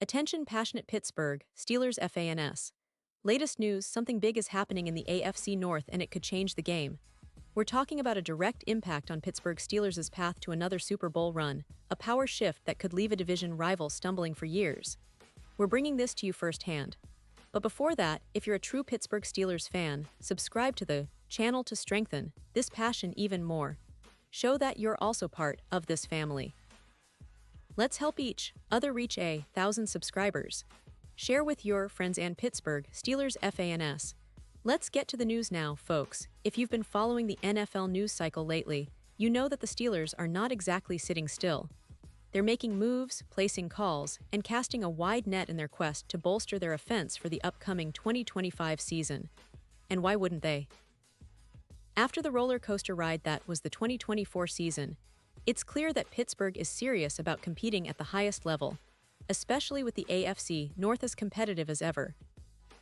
Attention passionate Pittsburgh Steelers fans. Latest news, something big is happening in the AFC North and it could change the game. We're talking about a direct impact on Pittsburgh Steelers' path to another Super Bowl run, a power shift that could leave a division rival stumbling for years. We're bringing this to you firsthand. But before that, if you're a true Pittsburgh Steelers fan, subscribe to the channel to strengthen this passion even more. Show that you're also part of this family. Let's help each other reach 1,000 subscribers. Share with your friends and Pittsburgh Steelers fans. Let's get to the news now, folks. If you've been following the NFL news cycle lately, you know that the Steelers are not exactly sitting still. They're making moves, placing calls, and casting a wide net in their quest to bolster their offense for the upcoming 2025 season. And why wouldn't they? After the roller coaster ride that was the 2024 season, it's clear that Pittsburgh is serious about competing at the highest level, especially with the AFC North as competitive as ever.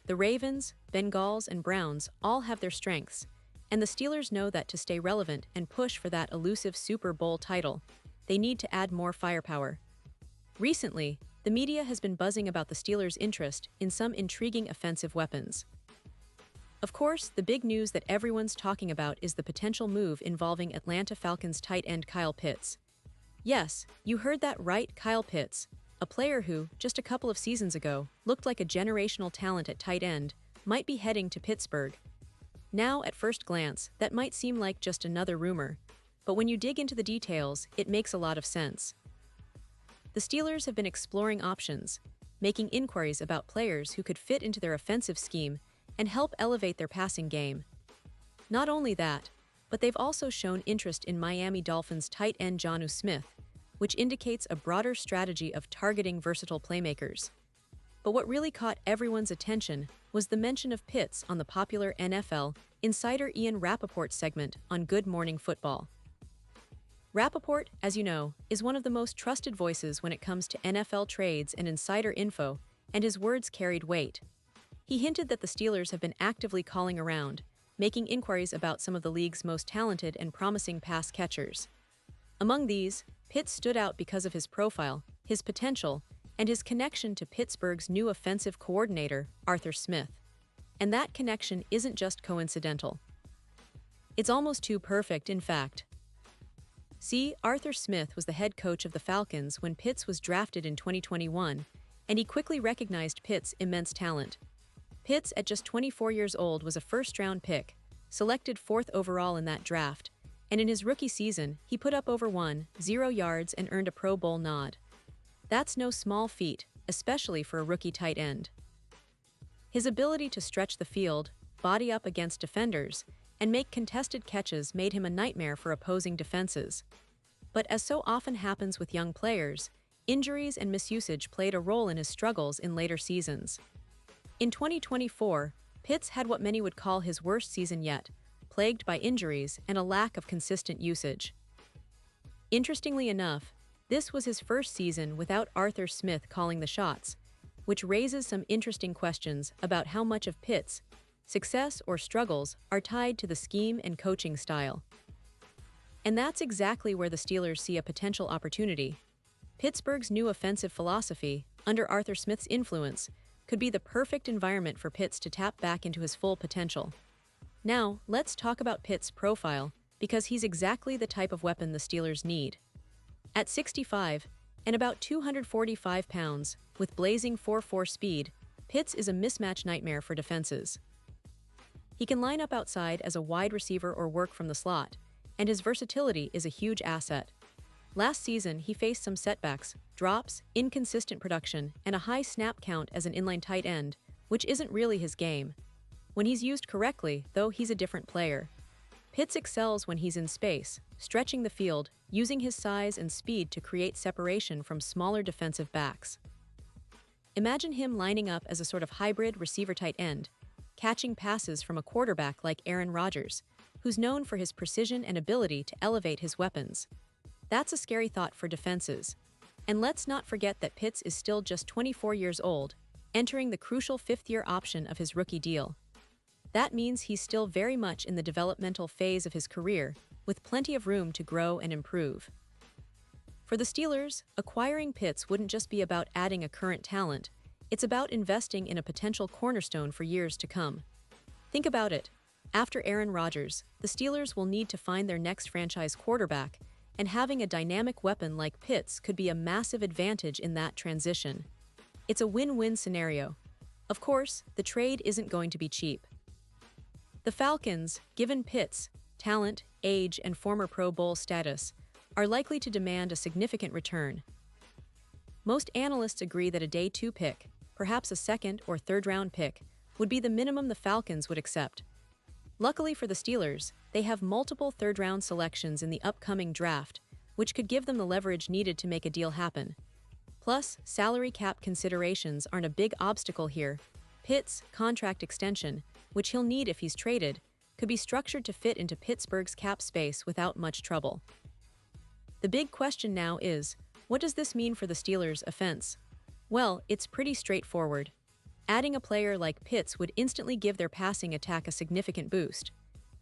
The Ravens, Bengals, and Browns all have their strengths, and the Steelers know that to stay relevant and push for that elusive Super Bowl title, they need to add more firepower. Recently, the media has been buzzing about the Steelers' interest in some intriguing offensive weapons. Of course, the big news that everyone's talking about is the potential move involving Atlanta Falcons tight end Kyle Pitts. Yes, you heard that right, Kyle Pitts, a player who, just a couple of seasons ago, looked like a generational talent at tight end, might be heading to Pittsburgh. Now, at first glance, that might seem like just another rumor, but when you dig into the details, it makes a lot of sense. The Steelers have been exploring options, making inquiries about players who could fit into their offensive scheme and help elevate their passing game. Not only that, but they've also shown interest in Miami Dolphins tight end Jonnu Smith, which indicates a broader strategy of targeting versatile playmakers. But what really caught everyone's attention was the mention of Pitts on the popular NFL insider Ian Rappaport's segment on Good Morning Football. Rappaport, as you know, is one of the most trusted voices when it comes to NFL trades and insider info, and his words carried weight. He hinted that the Steelers have been actively calling around, making inquiries about some of the league's most talented and promising pass catchers. Among these, Pitts stood out because of his profile, his potential, and his connection to Pittsburgh's new offensive coordinator, Arthur Smith. And that connection isn't just coincidental. It's almost too perfect, in fact. See, Arthur Smith was the head coach of the Falcons when Pitts was drafted in 2021, and he quickly recognized Pitts' immense talent. Pitts, at just 24 years old, was a first-round pick, selected 4th overall in that draft, and in his rookie season, he put up over 0 yards and earned a Pro Bowl nod. That's no small feat, especially for a rookie tight end. His ability to stretch the field, body up against defenders, and make contested catches made him a nightmare for opposing defenses. But as so often happens with young players, injuries and misusage played a role in his struggles in later seasons. In 2024, Pitts had what many would call his worst season yet, plagued by injuries and a lack of consistent usage. Interestingly enough, this was his first season without Arthur Smith calling the shots, which raises some interesting questions about how much of Pitts' success or struggles are tied to the scheme and coaching style. And that's exactly where the Steelers see a potential opportunity. Pittsburgh's new offensive philosophy, under Arthur Smith's influence, could be the perfect environment for Pitts to tap back into his full potential. Now, let's talk about Pitts' profile, because he's exactly the type of weapon the Steelers need. At 6'5" and about 245 pounds, with blazing 4.4 speed, Pitts is a mismatch nightmare for defenses. He can line up outside as a wide receiver or work from the slot, and his versatility is a huge asset. Last season, he faced some setbacks, drops, inconsistent production, and a high snap count as an inline tight end, which isn't really his game. When he's used correctly, though, he's a different player. Pitts excels when he's in space, stretching the field, using his size and speed to create separation from smaller defensive backs. Imagine him lining up as a sort of hybrid receiver tight end, catching passes from a quarterback like Aaron Rodgers, who's known for his precision and ability to elevate his weapons. That's a scary thought for defenses. And let's not forget that Pitts is still just 24 years old, entering the crucial 5th-year option of his rookie deal. That means he's still very much in the developmental phase of his career, with plenty of room to grow and improve. For the Steelers, acquiring Pitts wouldn't just be about adding a current talent, it's about investing in a potential cornerstone for years to come. Think about it. After Aaron Rodgers, the Steelers will need to find their next franchise quarterback, and having a dynamic weapon like Pitts could be a massive advantage in that transition. It's a win-win scenario. Of course, the trade isn't going to be cheap. The Falcons, given Pitts' talent, age, and former Pro Bowl status, are likely to demand a significant return. Most analysts agree that a day 2 pick, perhaps a second or third round pick, would be the minimum the Falcons would accept. Luckily for the Steelers, they have multiple third-round selections in the upcoming draft, which could give them the leverage needed to make a deal happen. Plus, salary cap considerations aren't a big obstacle here. Pitt's contract extension, which he'll need if he's traded, could be structured to fit into Pittsburgh's cap space without much trouble. The big question now is, what does this mean for the Steelers' offense? Well, it's pretty straightforward. Adding a player like Pitts would instantly give their passing attack a significant boost.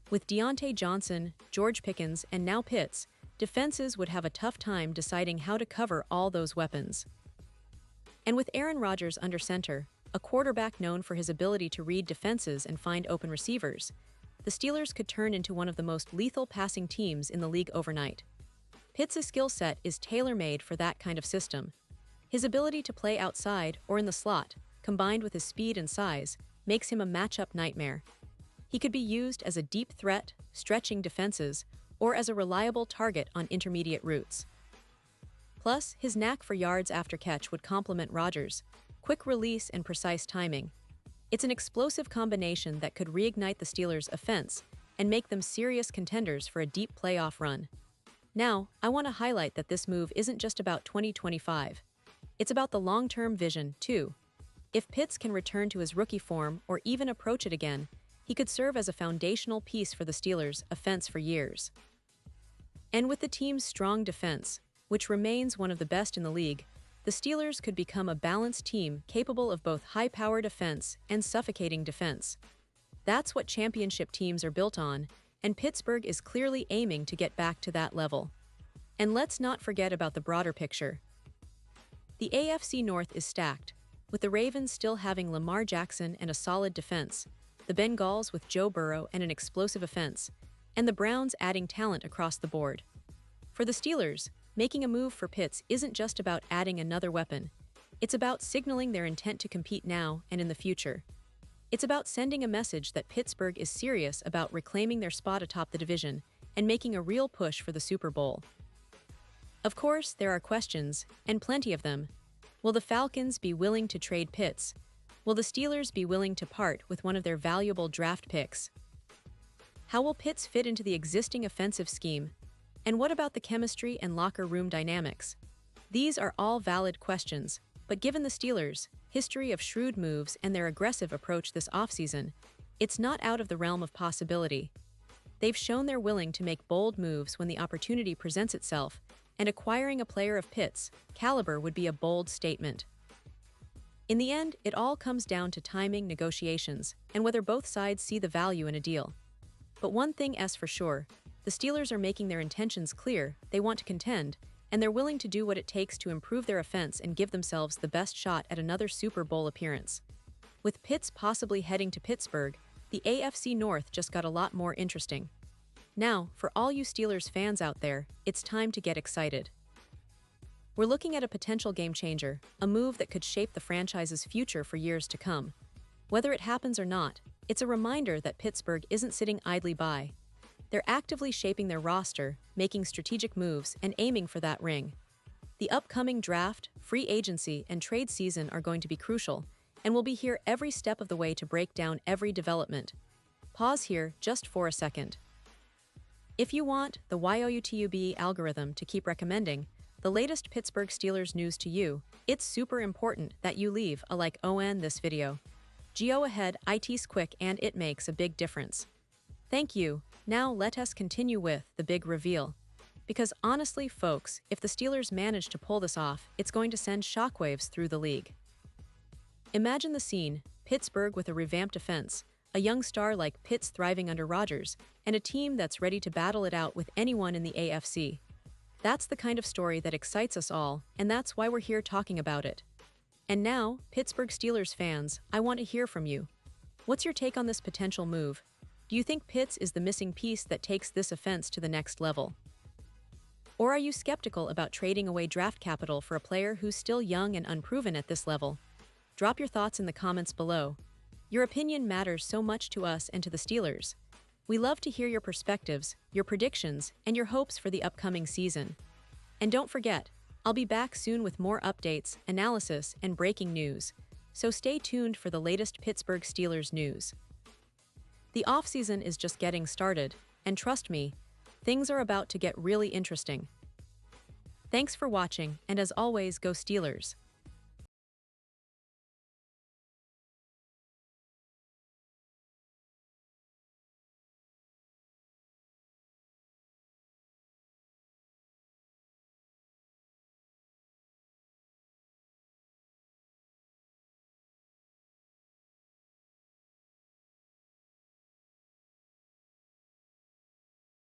With Deontay Johnson, George Pickens, and now Pitts, defenses would have a tough time deciding how to cover all those weapons. And with Aaron Rodgers under center, a quarterback known for his ability to read defenses and find open receivers, the Steelers could turn into one of the most lethal passing teams in the league overnight. Pitts' skill set is tailor-made for that kind of system. His ability to play outside or in the slot, combined with his speed and size, makes him a matchup nightmare. He could be used as a deep threat, stretching defenses, or as a reliable target on intermediate routes. Plus, his knack for yards after catch would complement Rodgers' quick release and precise timing. It's an explosive combination that could reignite the Steelers' offense and make them serious contenders for a deep playoff run. Now, I want to highlight that this move isn't just about 2025. It's about the long-term vision, too. If Pitts can return to his rookie form or even approach it again, he could serve as a foundational piece for the Steelers' offense for years. And with the team's strong defense, which remains one of the best in the league, the Steelers could become a balanced team capable of both high-powered offense and suffocating defense. That's what championship teams are built on, and Pittsburgh is clearly aiming to get back to that level. And let's not forget about the broader picture. The AFC North is stacked, with the Ravens still having Lamar Jackson and a solid defense, the Bengals with Joe Burrow and an explosive offense, and the Browns adding talent across the board. For the Steelers, making a move for Pitts isn't just about adding another weapon. It's about signaling their intent to compete now and in the future. It's about sending a message that Pittsburgh is serious about reclaiming their spot atop the division and making a real push for the Super Bowl. Of course, there are questions, and plenty of them. Will the Falcons be willing to trade Pitts? Will the Steelers be willing to part with one of their valuable draft picks? How will Pitts fit into the existing offensive scheme? And what about the chemistry and locker room dynamics? These are all valid questions, but given the Steelers' history of shrewd moves and their aggressive approach this offseason, it's not out of the realm of possibility. They've shown they're willing to make bold moves when the opportunity presents itself, and acquiring a player of Pitts' caliber would be a bold statement. In the end, it all comes down to timing, negotiations, and whether both sides see the value in a deal. But one thing is for sure, the Steelers are making their intentions clear. They want to contend, and they're willing to do what it takes to improve their offense and give themselves the best shot at another Super Bowl appearance. With Pitts possibly heading to Pittsburgh, the AFC North just got a lot more interesting. Now, for all you Steelers fans out there, it's time to get excited. We're looking at a potential game changer, a move that could shape the franchise's future for years to come. Whether it happens or not, it's a reminder that Pittsburgh isn't sitting idly by. They're actively shaping their roster, making strategic moves, and aiming for that ring. The upcoming draft, free agency, and trade season are going to be crucial, and we'll be here every step of the way to break down every development. Pause here just for a second. If you want the YouTube algorithm to keep recommending the latest Pittsburgh Steelers news to you, it's super important that you leave a like on this video. Go ahead, it's quick and it makes a big difference. Thank you. Now let us continue with the big reveal. Because honestly, folks, if the Steelers manage to pull this off, it's going to send shockwaves through the league. Imagine the scene: Pittsburgh with a revamped defense, a young star like Pitts thriving under Rodgers, and a team that's ready to battle it out with anyone in the AFC. That's the kind of story that excites us all, and that's why we're here talking about it. And now, Pittsburgh Steelers fans, I want to hear from you. What's your take on this potential move? Do you think Pitts is the missing piece that takes this offense to the next level? Or are you skeptical about trading away draft capital for a player who's still young and unproven at this level? Drop your thoughts in the comments below. Your opinion matters so much to us and to the Steelers. We love to hear your perspectives, your predictions, and your hopes for the upcoming season. And don't forget, I'll be back soon with more updates, analysis, and breaking news. So stay tuned for the latest Pittsburgh Steelers news. The offseason is just getting started, and trust me, things are about to get really interesting. Thanks for watching, and as always, go Steelers.